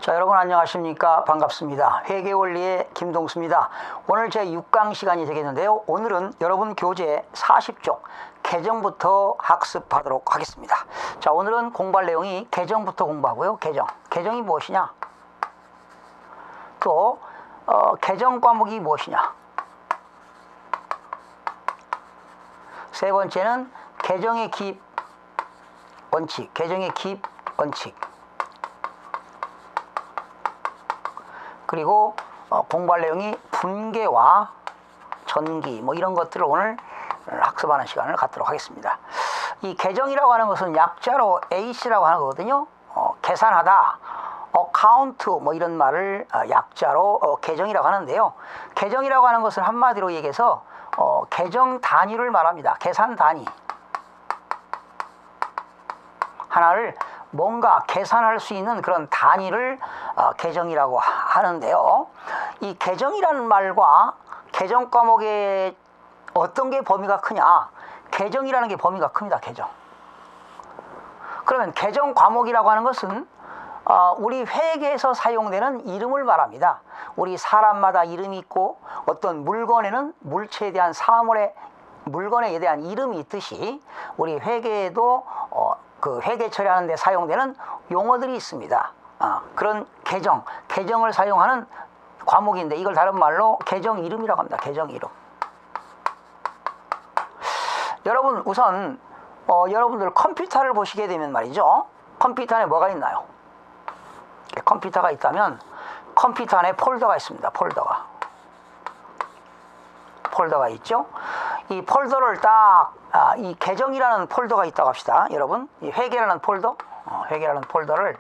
자, 여러분 안녕하십니까? 반갑습니다. 회계원리의 김동수입니다. 오늘 제 6강 시간이 되겠는데요. 오늘은 여러분 교재 40쪽 계정부터 학습하도록 하겠습니다. 자, 오늘은 공부할 내용이 계정부터 공부하고요. 계정이 무엇이냐? 또 계정 과목이 무엇이냐? 세 번째는 계정의 기입 원칙, 그리고 공부할 내용이 분계와 전기 이런 것들을 오늘 학습하는 시간을 갖도록 하겠습니다. 이 계정이라고 하는 것은 약자로 AC라고 하는 거거든요. 계산하다, 어카운트 이런 말을 약자로 계정이라고 하는데요. 계정이라고 하는 것은 한마디로 얘기해서 계정 단위를 말합니다. 계산 단위 하나를 뭔가 계산할 수 있는 그런 단위를 계정이라고 하는데요. 이 계정이라는 말과 계정 과목의 어떤 게 범위가 크냐? 계정이라는 게 범위가 큽니다. 계정. 그러면 계정 과목이라고 하는 것은 우리 회계에서 사용되는 이름을 말합니다. 우리 사람마다 이름이 있고 어떤 물건에는 물체에 대한 물건에 대한 이름이 있듯이 우리 회계에도 그 회계 처리하는 데 사용되는 용어들이 있습니다. 그런 계정을 사용하는 과목인데 이걸 다른 말로 계정 이름이라고 합니다. 계정 이름. 여러분 우선 여러분들 컴퓨터를 보시게 되면 말이죠. 컴퓨터 안에 뭐가 있나요? 컴퓨터가 있다면 컴퓨터 안에 폴더가 있습니다. 폴더가 있죠. 이 폴더를 이 계정이라는 폴더가 있다고 합시다. 여러분, 이 회계라는 폴더를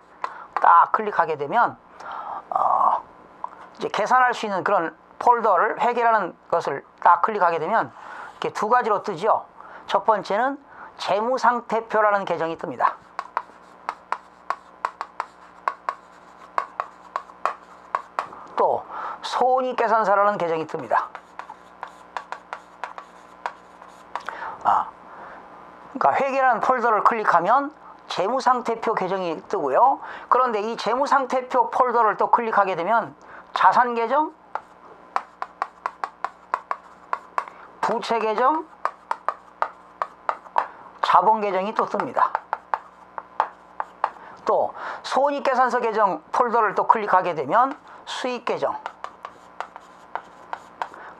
딱 클릭하게 되면 이제 계산할 수 있는 그런 폴더를 회계라는 것을 딱 클릭하게 되면 이렇게 두 가지로 뜨죠. 첫 번째는 재무상태표라는 계정이 뜹니다. 또 손익계산서라는 계정이 뜹니다. 그러니까 회계라는 폴더를 클릭하면 재무상태표 계정이 뜨고요. 그런데 이 재무상태표 폴더를 또 클릭하게 되면 자산계정, 부채계정, 자본계정이 또 뜹니다. 또 손익계산서 계정 폴더를 또 클릭하게 되면 수익계정,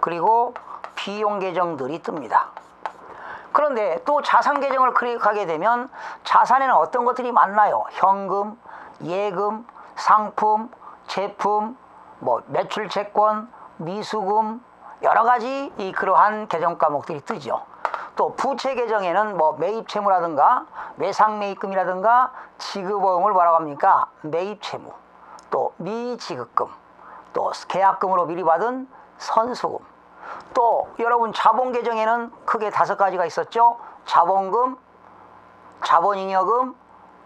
그리고 비용계정들이 뜹니다. 그런데 또 자산계정을 클릭하게 되면 자산에는 어떤 것들이 많나요? 현금, 예금, 상품, 제품, 매출채권, 미수금, 여러가지 그러한 계정 과목들이 뜨죠. 또 부채 계정에는 매입채무라든가 외상매입금이라든가 지급어음을 뭐라고 합니까? 매입채무, 또 미지급금, 또 계약금으로 미리 받은 선수금, 또 여러분 자본 계정에는 크게 5가지가 있었죠. 자본금, 자본잉여금,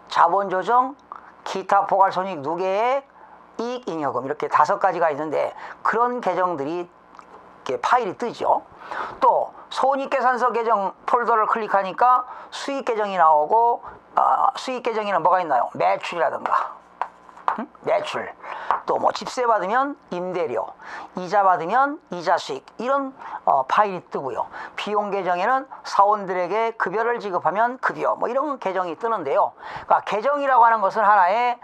자본조정, 기타 포괄손익 누계액, 이익잉여금, 이렇게 5가지가 있는데 그런 계정들이 이렇게 파일이 뜨죠. 또 손익계산서 계정 폴더를 클릭하니까 수익계정이 나오고 수익계정에는 뭐가 있나요? 매출이라든가 매출, 또 집세 받으면 임대료, 이자 받으면 이자 수익, 이런 파일이 뜨고요. 비용 계정에는 사원들에게 급여를 지급하면 급여, 이런 계정이 뜨는데요. 그러니까 계정이라고 하는 것은 하나의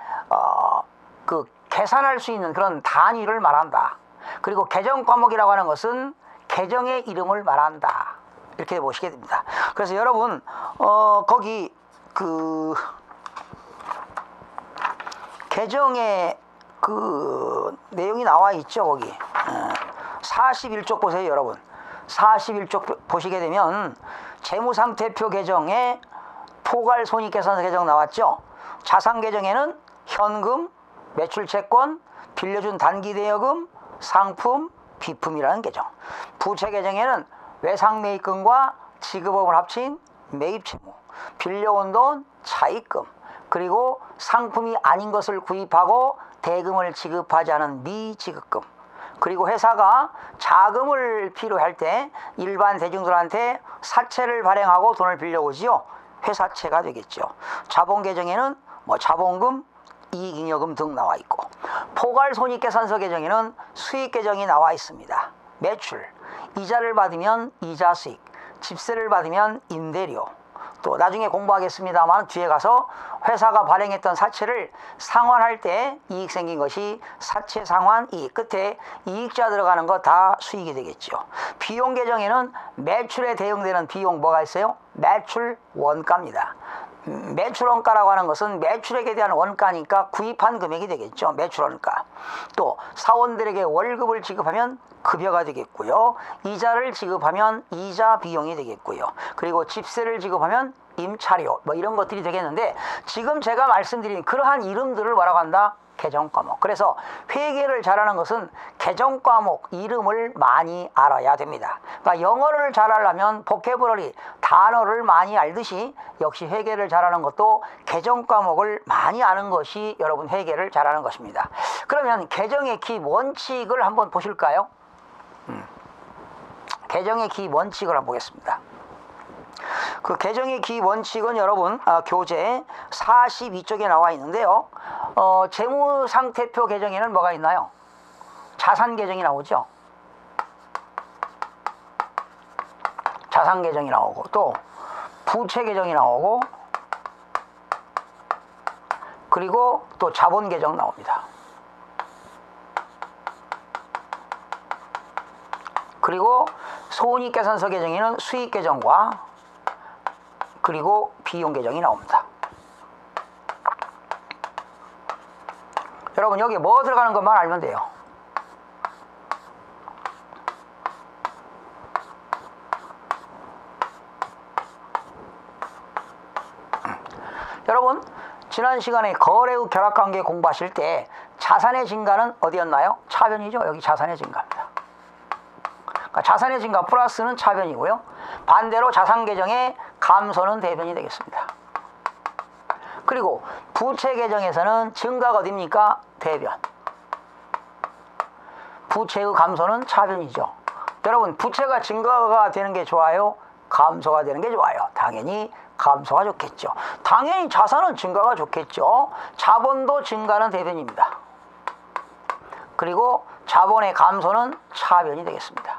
그 계산할 수 있는 그런 단위를 말한다. 그리고 계정 과목이라고 하는 것은 계정의 이름을 말한다. 이렇게 보시게 됩니다. 그래서 여러분 거기 계정의 내용이 나와 있죠. 거기 41쪽 보세요. 여러분 41쪽 보시게 되면 재무상태표 계정에 포괄손익계산서 계정 나왔죠. 자산계정에는 현금, 매출채권, 빌려준 단기대여금, 상품, 비품이라는 계정. 부채계정에는 외상매입금과 지급업을 합친 매입채무, 빌려온 돈, 차입금, 그리고 상품이 아닌 것을 구입하고 대금을 지급하지 않은 미지급금, 그리고 회사가 자금을 필요할 때 일반 대중들한테 사채를 발행하고 돈을 빌려오지요. 회사채가 되겠죠. 자본계정에는 자본금, 이익잉여금 등 나와 있고, 포괄손익계산서 계정에는 수익 계정이 나와 있습니다. 매출, 이자를 받으면 이자 수익, 집세를 받으면 임대료, 또 나중에 공부하겠습니다만 뒤에 가서 회사가 발행했던 사채를 상환할 때 이익 생긴 것이 사채 상환 이익, 끝에 이익자 들어가는 거 다 수익이 되겠죠. 비용 계정에는 매출에 대응되는 비용 뭐가 있어요? 매출 원가입니다. 매출 원가라고 하는 것은 매출액에 대한 원가니까 구입한 금액이 되겠죠. 매출 원가. 또 사원들에게 월급을 지급하면 급여가 되겠고요. 이자를 지급하면 이자 비용이 되겠고요. 그리고 집세를 지급하면 임차료, 뭐 이런 것들이 되겠는데, 지금 제가 말씀드린 그러한 이름들을 뭐라고 한다? 계정 과목. 그래서 회계를 잘하는 것은 계정 과목 이름을 많이 알아야 됩니다. 그러니까 영어를 잘하려면 보캐브러리, 단어를 많이 알듯이 역시 회계를 잘하는 것도 계정 과목을 많이 아는 것이 여러분 회계를 잘하는 것입니다. 그러면 계정의 기입 원칙을 한번 보실까요? 계정의 기입 원칙을 한번 보겠습니다. 그 계정의 기입 원칙은 여러분 교재 42쪽에 나와 있는데요. 재무상태표 계정에는 뭐가 있나요? 자산 계정이 나오죠. 자산 계정이 나오고, 또 부채 계정이 나오고, 그리고 또 자본 계정 나옵니다. 그리고 손익계산서 계정에는 수익 계정과 그리고 비용 계정이 나옵니다. 여러분 여기 뭐 들어가는 것만 알면 돼요. 여러분 지난 시간에 거래 후 결합관계 공부하실 때 자산의 증가는 어디였나요? 차변이죠. 여기 자산의 증가입니다. 그러니까 자산의 증가 플러스는 차변이고요. 반대로 자산 계정의 감소는 대변이 되겠습니다. 그리고 부채 계정에서는 증가가 어딥니까? 대변. 부채의 감소는 차변이죠. 여러분 부채가 증가가 되는 게 좋아요? 감소가 되는 게 좋아요? 당연히 감소가 좋겠죠. 당연히 자산은 증가가 좋겠죠. 자본도 증가는 대변입니다. 그리고 자본의 감소는 차변이 되겠습니다.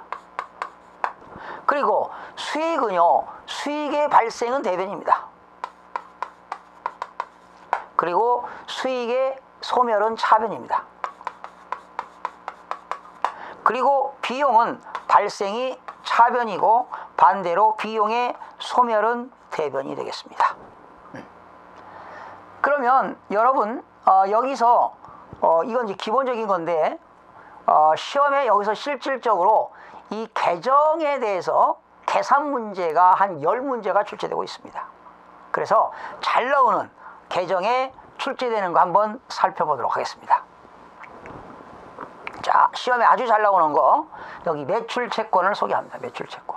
그리고 수익은요, 수익의 발생은 대변입니다. 그리고 수익의 소멸은 차변입니다. 그리고 비용은 발생이 차변이고 반대로 비용의 소멸은 대변이 되겠습니다. 그러면 여러분 여기서 이건 이제 기본적인 건데 시험에 여기서 실질적으로 이 계정에 대해서 계산 문제가 한 10문제가 출제되고 있습니다. 그래서 잘 나오는 계정에 출제되는 거 한번 살펴보도록 하겠습니다. 자, 시험에 아주 잘 나오는 거 여기 매출 채권을 소개합니다. 매출 채권.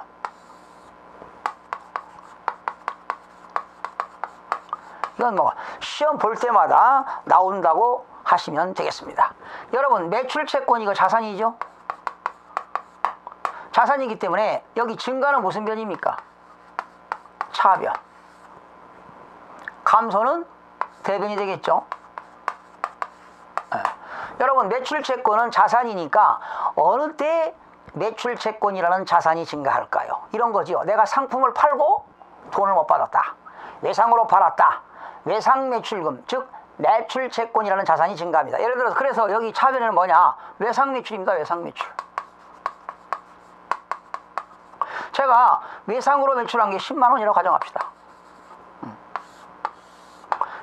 이건 뭐 시험 볼 때마다 나온다고 하시면 되겠습니다. 여러분 매출 채권 이거 자산이죠? 자산이기 때문에 여기 증가는 무슨 변입니까? 차변. 감소는 대변이 되겠죠. 여러분 매출 채권은 자산이니까 어느 때 매출 채권이라는 자산이 증가할까요? 이런 거지요. 내가 상품을 팔고 돈을 못 받았다. 외상으로 팔았다. 외상 매출금, 즉 매출 채권이라는 자산이 증가합니다. 예를 들어서 그래서 여기 차변에는 뭐냐? 외상 매출입니다. 외상 매출. 제가 외상으로 매출한 게 10만 원이라고 가정합시다.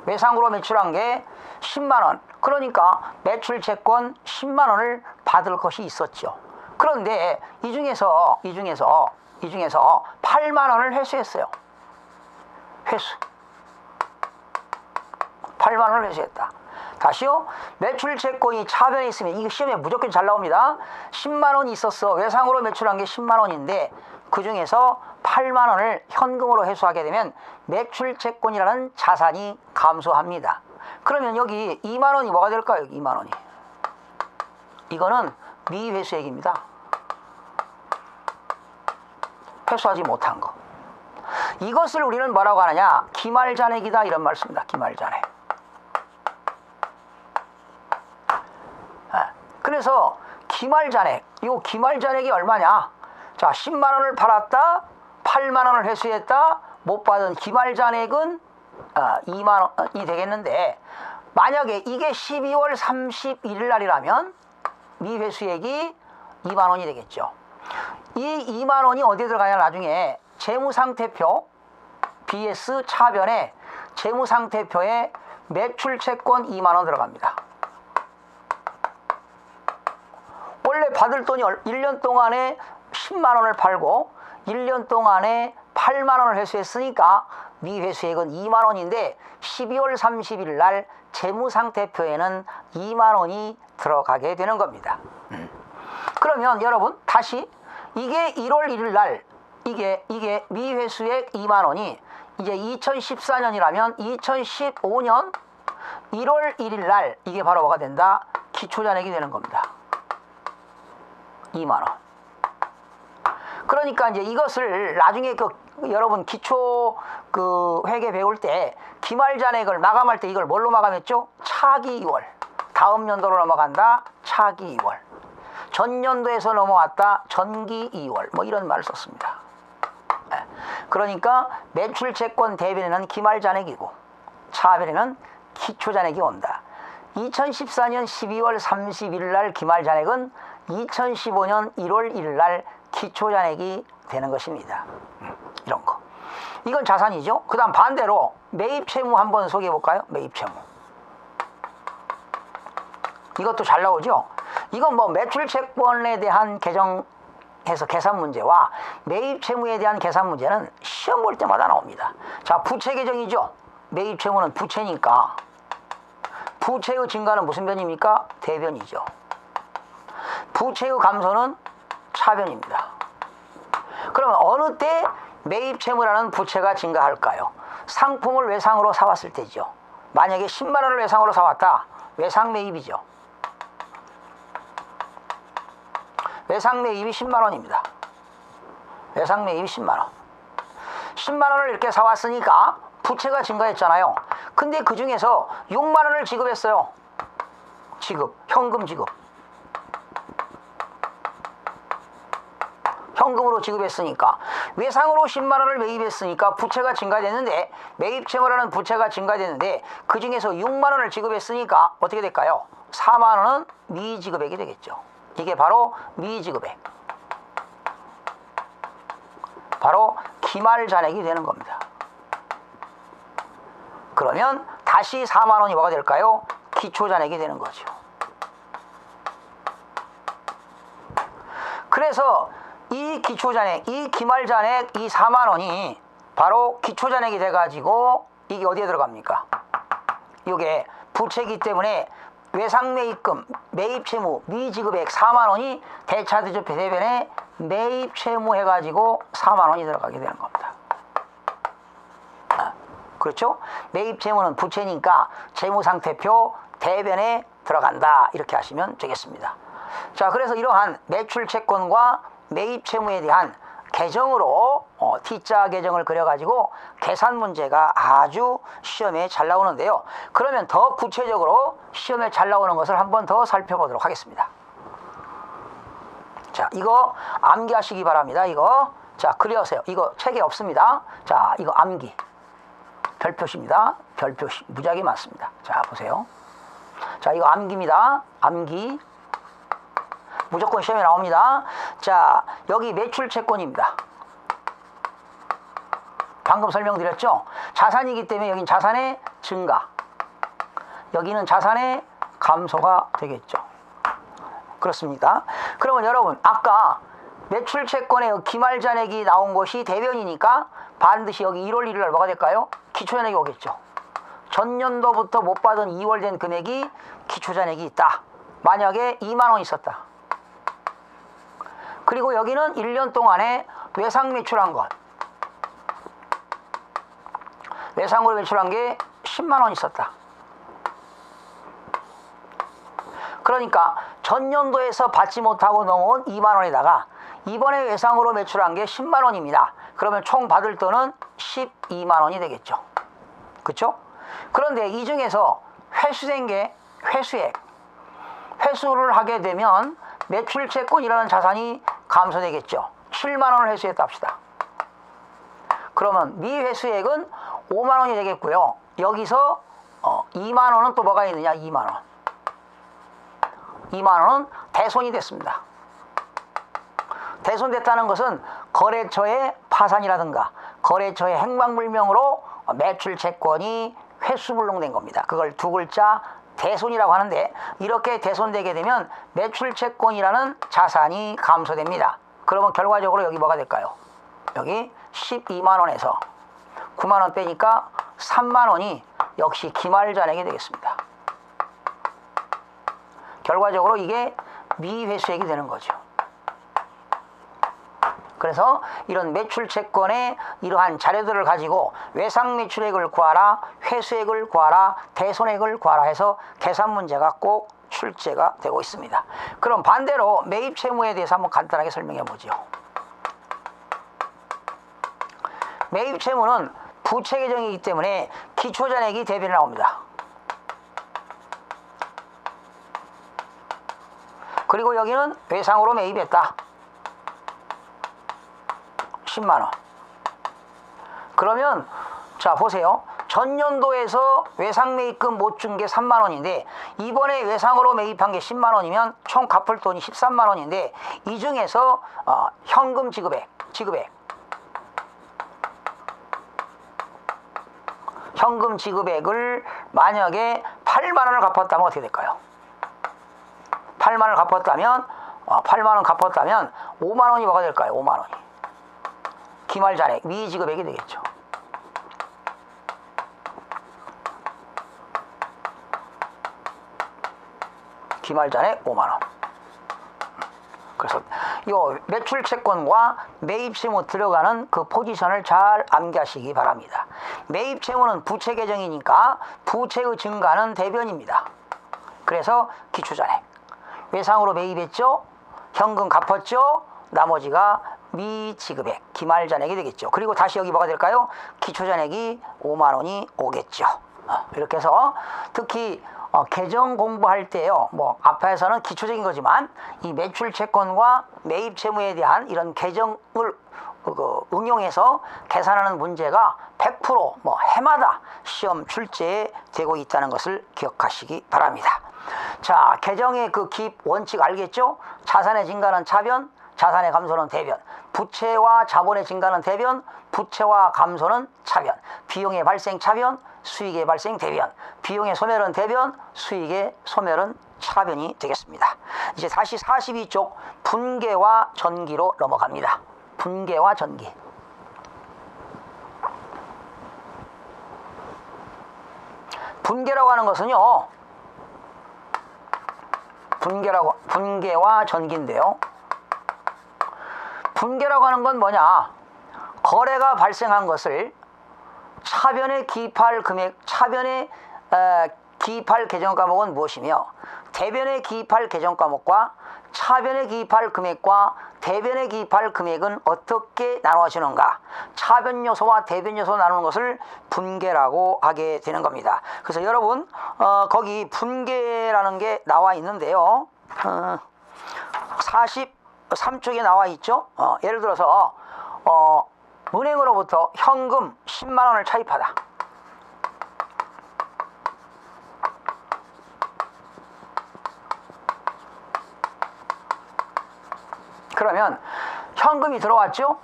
외상으로 매출한 게 10만 원. 그러니까 매출 채권 10만 원을 받을 것이 있었죠. 그런데 이 중에서 8만 원을 회수했어요. 회수. 8만 원을 회수했다. 다시요. 매출 채권이 차변에 있으면 이거 시험에 무조건 잘 나옵니다. 10만 원이 있었어. 외상으로 매출한 게 10만 원인데 그 중에서 8만 원을 현금으로 회수하게 되면 매출 채권이라는 자산이 감소합니다. 그러면 여기 2만 원이 뭐가 될까요? 2만 원이. 이거는 미회수액입니다. 회수하지 못한 거. 이것을 우리는 뭐라고 하느냐? 기말잔액이다 이런 말 씁니다. 기말잔액. 그래서 기말잔액, 이 기말잔액이 얼마냐? 자, 10만 원을 팔았다, 8만 원을 회수했다, 못 받은 기말잔액은 2만 원이 되겠는데, 만약에 이게 12월 31일 날이라면 미회수액이 2만 원이 되겠죠. 이 2만 원이 어디에 들어가냐? 나중에 재무상태표 BS 차변에 재무상태표에 매출채권 2만 원 들어갑니다. 원래 받을 돈이 1년 동안에 10만 원을 팔고 1년 동안에 8만 원을 회수했으니까 미회수액은 2만 원인데 12월 30일 날 재무상태표에는 2만 원이 들어가게 되는 겁니다. 그러면 여러분 다시 이게 1월 1일 날 이게 미회수액 2만 원이 이제 2014년이라면 2015년 1월 1일 날 이게 바로 뭐가 된다? 기초잔액이 되는 겁니다. 2만 원. 그러니까 이제 이것을 나중에 여러분 기초 회계 배울 때 기말잔액을 마감할 때 이걸 뭘로 마감했죠? 차기 2월. 다음 연도로 넘어간다. 차기 2월. 전년도에서 넘어왔다. 전기 2월. 뭐 이런 말을 썼습니다. 그러니까 매출채권 대변에는 기말잔액이고 차변에는 기초잔액이 온다. 2014년 12월 31일 날 기말잔액은 2015년 1월 1일 날 기초잔액이 되는 것입니다. 이런 거. 이건 자산이죠. 그 다음 반대로 매입채무 한번 소개해 볼까요? 매입채무. 이것도 잘 나오죠. 이건 뭐 매출채권에 대한 개정해서 계산 문제와 매입채무에 대한 계산 문제는 시험 볼 때마다 나옵니다. 자, 부채 계정이죠. 매입채무는 부채니까 부채의 증가는 무슨 변입니까? 대변이죠. 부채의 감소는 차변입니다. 그러면 어느 때 매입채무라는 부채가 증가할까요? 상품을 외상으로 사왔을 때죠. 만약에 10만 원을 외상으로 사왔다. 외상 매입이죠. 외상 매입이 10만 원입니다. 외상 매입이 10만 원. 10만 원을 이렇게 사왔으니까 부채가 증가했잖아요. 근데 그 중에서 6만 원을 지급했어요. 현금 지급. 현금으로 지급했으니까 외상으로 10만 원을 매입했으니까 부채가 증가됐는데 매입채무라는 부채가 증가됐는데 그 중에서 6만 원을 지급했으니까 어떻게 될까요? 4만 원은 미지급액이 되겠죠. 이게 바로 미지급액. 바로 기말잔액이 되는 겁니다. 그러면 다시 4만 원이 뭐가 될까요? 기초잔액이 되는 거죠. 그래서 이 기초잔액, 이 기말잔액, 이 4만 원이 바로 기초잔액이 돼가지고 이게 어디에 들어갑니까? 이게 부채기 때문에 외상매입금, 매입채무, 미지급액 4만 원이 대차대조 대변에 매입채무 해가지고 4만 원이 들어가게 되는 겁니다. 그렇죠? 매입채무는 부채니까 재무상태표 대변에 들어간다. 이렇게 하시면 되겠습니다. 자, 그래서 이러한 매출채권과 매입채무에 대한 계정으로 T자 계정을 그려가지고 계산 문제가 아주 시험에 잘 나오는데요. 그러면 더 구체적으로 시험에 잘 나오는 것을 한번 더 살펴보도록 하겠습니다. 자, 이거 암기하시기 바랍니다. 이거 자 그려세요. 이거 책에 없습니다. 자, 이거 암기 별표시입니다. 별표시 무지하게 많습니다. 자, 보세요. 자, 이거 암기입니다. 암기 무조건 시험에 나옵니다. 자, 여기 매출채권입니다. 방금 설명드렸죠? 자산이기 때문에 여긴 자산의 증가, 여기는 자산의 감소가 되겠죠. 그렇습니다. 그러면 여러분 아까 매출채권의 기말잔액이 나온 것이 대변이니까 반드시 여기 1월 1일 날 뭐가 될까요? 기초잔액이 오겠죠. 전년도부터 못 받은 2월 된 금액이 기초잔액이 있다. 만약에 2만 원 있었다. 그리고 여기는 1년 동안에 외상 매출한 것, 외상으로 매출한 게 10만 원 있었다. 그러니까 전년도에서 받지 못하고 넘어온 2만 원에다가 이번에 외상으로 매출한 게 10만 원입니다. 그러면 총 받을 돈은 12만 원이 되겠죠. 그렇죠? 그런데 이 중에서 회수된 게 회수액 회수를 하게 되면 매출채권이라는 자산이 감소되겠죠. 7만 원을 회수했다 합시다. 그러면 미회수액은 5만 원이 되겠고요. 여기서 2만 원은 또 뭐가 있느냐? 2만 원. 2만 원은 대손이 됐습니다. 대손됐다는 것은 거래처의 파산이라든가 거래처의 행방불명으로 매출채권이 회수불능된 겁니다. 그걸 두 글자 대손이라고 하는데, 이렇게 대손되게 되면 매출채권이라는 자산이 감소됩니다. 그러면 결과적으로 여기 뭐가 될까요? 여기 12만 원에서 9만 원 빼니까 3만 원이 역시 기말잔액이 되겠습니다. 결과적으로 이게 미회수액이 되는 거죠. 그래서 이런 매출채권의 이러한 자료들을 가지고 외상매출액을 구하라, 회수액을 구하라, 대손액을 구하라 해서 계산 문제가 꼭 출제가 되고 있습니다. 그럼 반대로 매입채무에 대해서 한번 간단하게 설명해 보죠. 매입채무는 부채 계정이기 때문에 기초잔액이 대변에 나옵니다. 그리고 여기는 외상으로 매입했다. 10만 원. 그러면 자 보세요. 전년도에서 외상 매입금 못 준 게 3만 원인데 이번에 외상으로 매입한 게 10만 원이면 총 갚을 돈이 13만 원인데 이 중에서 현금 지급액 현금 지급액을 만약에 8만 원을 갚았다면 어떻게 될까요? 8만 원을 갚았다면 5만 원이 뭐가 될까요? 5만 원이 기말잔액 미지급액이 되겠죠. 기말잔액 5만 원. 그래서 이 매출채권과 매입채무 들어가는 그 포지션을 잘 암기하시기 바랍니다. 매입채무는 부채 계정이니까 부채의 증가는 대변입니다. 그래서 기초잔액. 외상으로 매입했죠? 현금 갚았죠? 나머지가 미지급액, 기말잔액이 되겠죠. 그리고 다시 여기 뭐가 될까요? 기초잔액이 5만 원이 오겠죠. 이렇게 해서 특히 계정 공부할 때요, 뭐 앞에서는 기초적인 거지만 이 매출채권과 매입채무에 대한 이런 계정을 응용해서 계산하는 문제가 100% 뭐 해마다 시험 출제에 되고 있다는 것을 기억하시기 바랍니다. 자, 계정의 그 기입 원칙 알겠죠? 자산의 증가는 차변, 자산의 감소는 대변, 부채와 자본의 증가는 대변, 부채와 감소는 차변, 비용의 발생 차변, 수익의 발생 대변, 비용의 소멸은 대변, 수익의 소멸은 차변이 되겠습니다. 이제 다시 42쪽 분계와 전기로 넘어갑니다. 분계와 전기. 분계라고 하는 것은요, 분계와 전기인데요. 분계라고 하는 건 뭐냐? 거래가 발생한 것을 차변에 기입할 금액, 차변에 기입할 계정 과목은 무엇이며 대변에 기입할 계정 과목과 차변에 기입할 금액과 대변에 기입할 금액은 어떻게 나누어지는가? 차변 요소와 대변 요소 나누는 것을 분계라고 하게 되는 겁니다. 그래서 여러분 거기 분계라는 게 나와 있는데요. 43쪽에 나와 있죠. 예를 들어서 은행으로부터 현금 10만 원을 차입하다. 그러면 현금이 들어왔죠.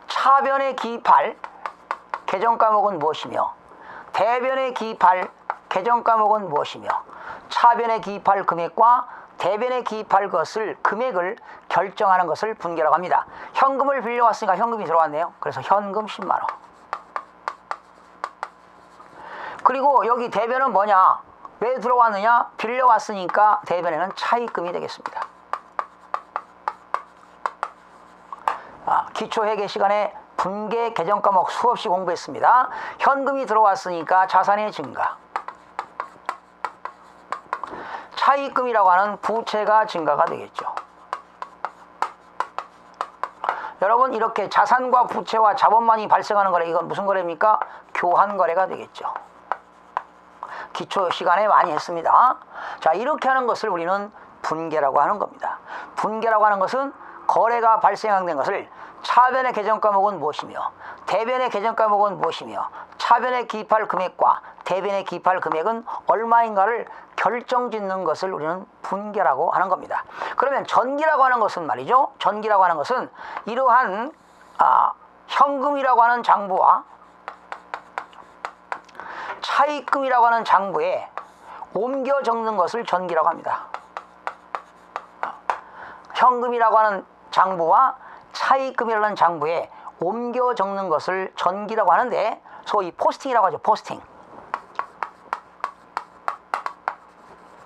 차변에 기입할 계정 과목은 무엇이며 대변에 기입할 계정 과목은 무엇이며 차변에 기입할 금액과 대변에 기입할 것을 금액을 결정하는 것을 분계라고 합니다. 현금을 빌려왔으니까 현금이 들어왔네요. 그래서 현금 10만 원. 그리고 여기 대변은 뭐냐? 왜 들어왔느냐? 빌려왔으니까 대변에는 차입금이 되겠습니다. 기초회계 시간에 분계 계정 과목 수없이 공부했습니다. 현금이 들어왔으니까 자산의 증가. 차입금이라고 하는 부채가 증가가 되겠죠. 여러분 이렇게 자산과 부채와 자본만이 발생하는 거래, 이건 무슨 거래입니까? 교환 거래가 되겠죠. 기초 시간에 많이 했습니다. 자, 이렇게 하는 것을 우리는 분계라고 하는 겁니다. 분계라고 하는 것은 거래가 발생된 것을 차변의 계정 과목은 무엇이며 대변의 계정 과목은 무엇이며 차변에 기입할 금액과 대변에 기입할 금액은 얼마인가를 결정짓는 것을 우리는 분계라고 하는 겁니다. 그러면 전기라고 하는 것은 말이죠. 전기라고 하는 것은 이러한 현금이라고 하는 장부와 차입금이라고 하는 장부에 옮겨 적는 것을 전기라고 합니다. 현금이라고 하는 장부와 차입금이라는 장부에 옮겨 적는 것을 전기라고 하는데 소위 포스팅이라고 하죠. 포스팅.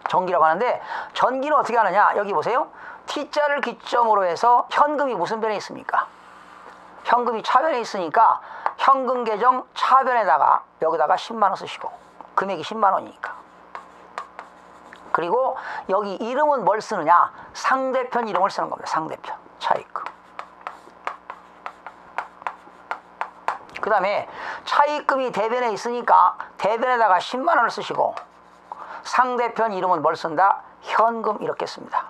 전기라고 하는데 전기는 어떻게 하느냐. 여기 보세요. T자를 기점으로 해서 현금이 무슨 변에 있습니까? 현금이 차변에 있으니까 현금 계정 차변에다가 여기다가 10만 원 쓰시고 금액이 10만 원이니까. 그리고 여기 이름은 뭘 쓰느냐? 상대편 이름을 쓰는 겁니다. 상대편 차입금. 그 다음에 차입금이 대변에 있으니까 대변에다가 10만 원을 쓰시고 상대편 이름은 뭘 쓴다? 현금 이렇게 씁니다.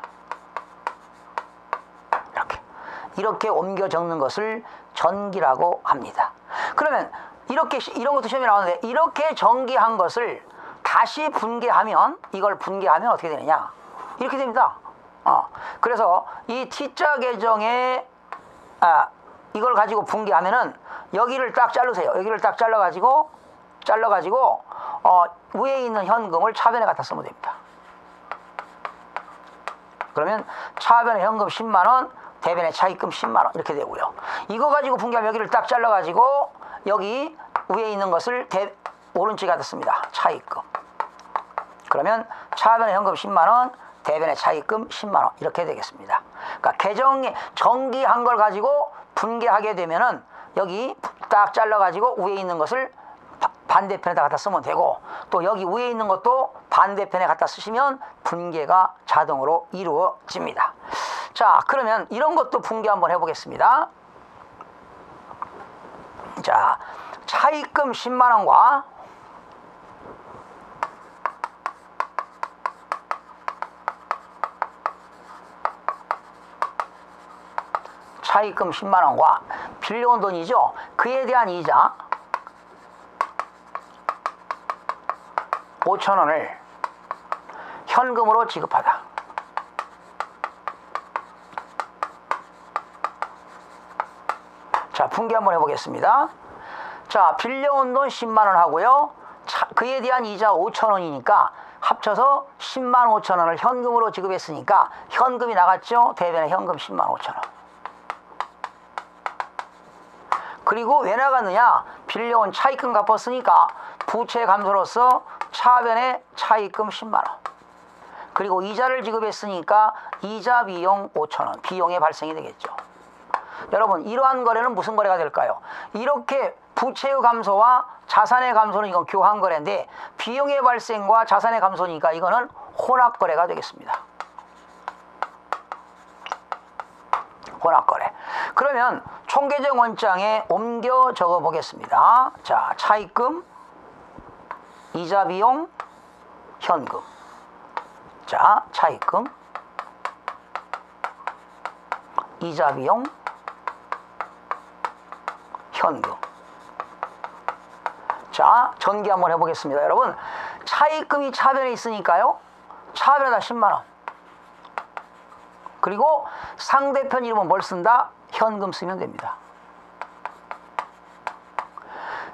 이렇게 옮겨 적는 것을 전기라고 합니다. 그러면 이렇게 이런 것도 시험에 나오는데 이렇게 전기한 것을 다시 분계하면 이걸 분계하면 어떻게 되느냐? 이렇게 됩니다. 그래서 이 T자 계정에 이걸 가지고 분계하면은 여기를 딱 자르세요. 여기를 딱 잘라가지고 위에 있는 현금을 차변에 갖다 쓰면 됩니다. 그러면 차변에 현금 10만 원, 대변에 차입금 10만 원 이렇게 되고요. 이거 가지고 분계하면 여기를 딱 잘라가지고 여기 위에 있는 것을 오른쪽에 갖다 씁니다. 차입금. 그러면 차변에 현금 10만 원, 대변에 차입금 10만 원 이렇게 되겠습니다. 그러니까 계정에 전기한 걸 가지고 분계하게 되면은 여기 딱 잘라가지고 위에 있는 것을 반대편에다 갖다 쓰면 되고 또 여기 위에 있는 것도 반대편에 갖다 쓰시면 분계가 자동으로 이루어집니다. 자, 그러면 이런 것도 분계 한번 해보겠습니다. 자, 차입금 10만 원과 차입금 10만 원과 빌려온 돈이죠. 그에 대한 이자 5천 원을 현금으로 지급하다. 자, 분계 한번 해보겠습니다. 자, 빌려온 돈 10만 원 하고요. 그에 대한 이자 5천 원이니까 합쳐서 10만 5천 원을 현금으로 지급했으니까 현금이 나갔죠. 대변에 현금 10만 5천 원. 그리고 왜 나갔느냐? 빌려온 차입금 갚았으니까 부채 감소로서 차변에 차입금 10만 원. 그리고 이자를 지급했으니까 이자 비용 5천 원. 비용의 발생이 되겠죠. 여러분, 이러한 거래는 무슨 거래가 될까요? 이렇게 부채의 감소와 자산의 감소는 이건 교환 거래인데 비용의 발생과 자산의 감소니까 이거는 혼합 거래가 되겠습니다. 혼합 거래. 그러면 총계정 원장에 옮겨 적어 보겠습니다. 자, 차입금, 이자 비용, 현금. 자, 차입금, 이자 비용, 현금. 자, 전개 한번 해보겠습니다. 여러분, 차입금이 차변에 있으니까요. 차변에다 10만 원. 그리고 상대편 이름은 뭘 쓴다? 현금 쓰면 됩니다.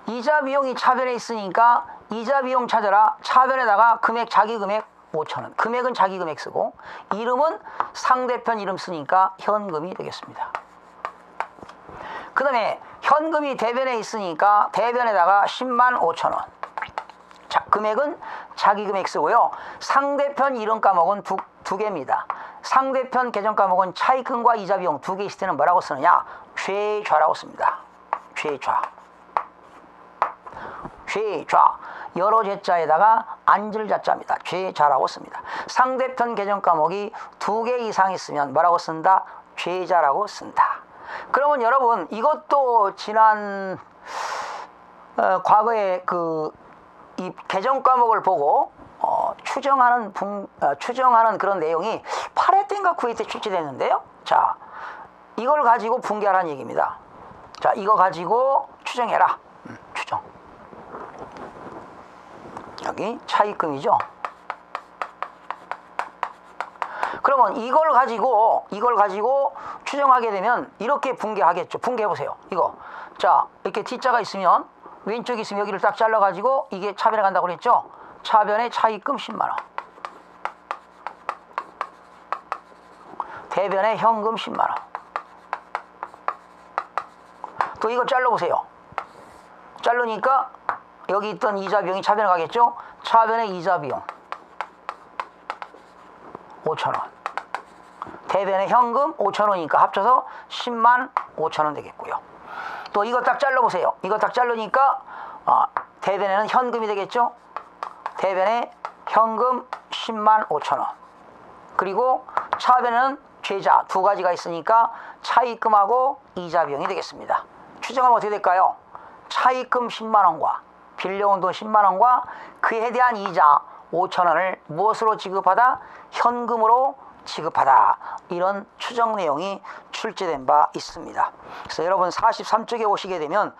이자 비용이 차변에 있으니까 이자 비용 찾아라. 차변에다가 금액, 자기 금액 5천 원. 금액은 자기 금액 쓰고 이름은 상대편 이름 쓰니까 현금이 되겠습니다. 그 다음에 현금이 대변에 있으니까 대변에다가 10만 5천 원. 자, 금액은 자기 금액 쓰고요. 상대편 이름 과목은 두 개입니다. 상대편 계정 과목은 차입금과 이자 비용 두 개 있을 때는 뭐라고 쓰느냐? 죄좌라고 씁니다. 죄좌. 죄좌. 여러 죄자에다가 앉을 자자입니다. 죄자라고 씁니다. 상대편 계정 과목이 두 개 이상 있으면 뭐라고 쓴다? 죄자라고 쓴다. 그러면 여러분, 이것도 지난 과거에 이 계정 과목을 보고 추정하는 그런 내용이 8회 때인가 9회 때 출제됐는데요. 자, 이걸 가지고 분개하라는 얘기입니다. 자, 이거 가지고 추정해라. 추정. 여기 차입금이죠. 그러면 이걸 가지고 추정하게 되면 이렇게 분개하겠죠. 분개해 보세요. 이거. 자, 이렇게 T자가 있으면 왼쪽에 있으면 여기를 딱 잘라 가지고 이게 차변에 간다고 그랬죠. 차변에 차입금 10만 원. 대변에 현금 10만 원. 또 이거 잘라 보세요. 자르니까 여기 있던 이자 비용이 차변에 가겠죠. 차변에 이자 비용 5천 원. 대변에 현금 5천 원이니까 합쳐서 10만 5천 원 되겠고요. 또 이거 딱 잘라보세요. 이거 딱 자르니까 대변에는 현금이 되겠죠. 대변에 현금 10만 5천 원. 그리고 차변에는 죄자 두 가지가 있으니까 차입금하고 이자 비용이 되겠습니다. 추정하면 어떻게 될까요? 차입금 10만 원과 빌려온 돈 10만 원과 그에 대한 이자 5천 원을 무엇으로 지급하다? 현금으로 지급하다. 이런 추정 내용이 출제된 바 있습니다. 그래서 여러분 43쪽에 오시게 되면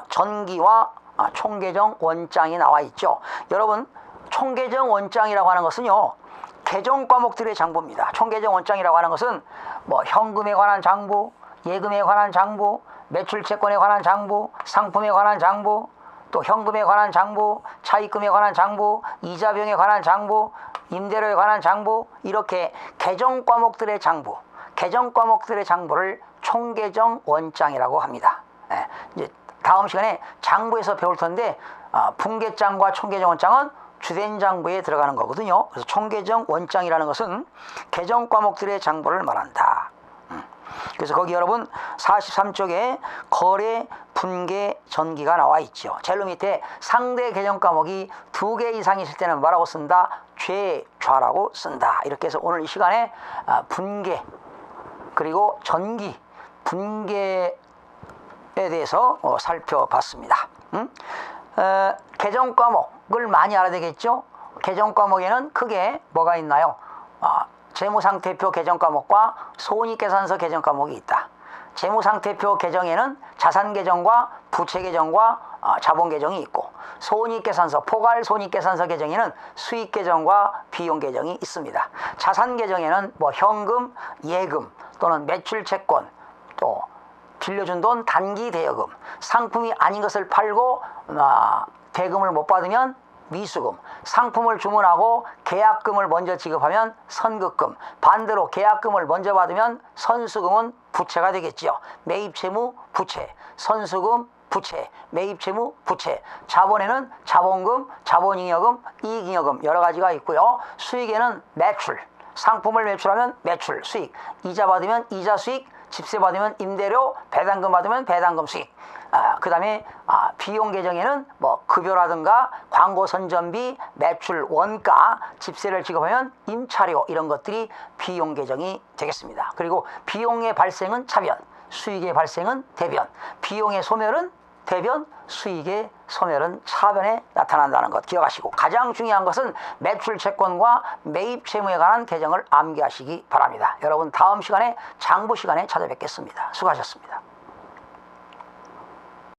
전기와 총계정 원장이 나와 있죠. 여러분 총계정 원장이라고 하는 것은요, 계정 과목들의 장부입니다. 총계정 원장이라고 하는 것은 뭐 현금에 관한 장부, 예금에 관한 장부, 매출 채권에 관한 장부, 상품에 관한 장부, 또 현금에 관한 장부, 차입금에 관한 장부, 이자 비용에 관한 장부, 임대료에 관한 장부, 이렇게 계정 과목들의 장부, 계정 과목들의 장부를 총계정 원장이라고 합니다. 이제 다음 시간에 장부에서 배울 텐데 분계장과 총계정 원장은 주된 장부에 들어가는 거거든요. 그래서 총계정 원장이라는 것은 계정 과목들의 장부를 말한다. 그래서 거기 여러분 43쪽에 거래, 분계, 전기가 나와 있죠. 제일 밑에 상대 계정 과목이 2개 이상 있을 때는 뭐라고 쓴다? 죄좌라고 쓴다. 이렇게 해서 오늘 이 시간에 분계 그리고 전기, 분계에 대해서 살펴봤습니다. 계정 과목을 많이 알아야 되겠죠. 계정 과목에는 크게 뭐가 있나요? 재무상태표 계정 과목과 손익계산서 계정 과목이 있다. 재무상태표 계정에는 자산계정과 부채계정과 자본계정이 있고, 손익계산서, 포괄손익계산서 계정에는 수익계정과 비용계정이 있습니다. 자산계정에는 뭐 현금, 예금 또는 매출채권, 또 빌려준 돈 단기 대여금, 상품이 아닌 것을 팔고 대금을 못 받으면 미수금, 상품을 주문하고 계약금을 먼저 지급하면 선급금, 반대로 계약금을 먼저 받으면 선수금은 부채가 되겠지요. 매입채무 부채, 선수금 부채, 매입채무 부채. 자본에는 자본금, 자본잉여금, 이익잉여금 여러 가지가 있고요. 수익에는 매출, 상품을 매출하면 매출, 수익, 이자 받으면 이자 수익, 집세 받으면 임대료, 배당금 받으면 배당금 수익. 그 다음에 비용 계정에는 뭐 급여라든가 광고 선전비, 매출 원가, 집세를 지급하면 임차료, 이런 것들이 비용 계정이 되겠습니다. 그리고 비용의 발생은 차변, 수익의 발생은 대변, 비용의 소멸은 대변, 수익의 소멸은 차변에 나타난다는 것 기억하시고, 가장 중요한 것은 매출 채권과 매입 채무에 관한 계정을 암기하시기 바랍니다. 여러분 다음 시간에 장부 시간에 찾아뵙겠습니다. 수고하셨습니다.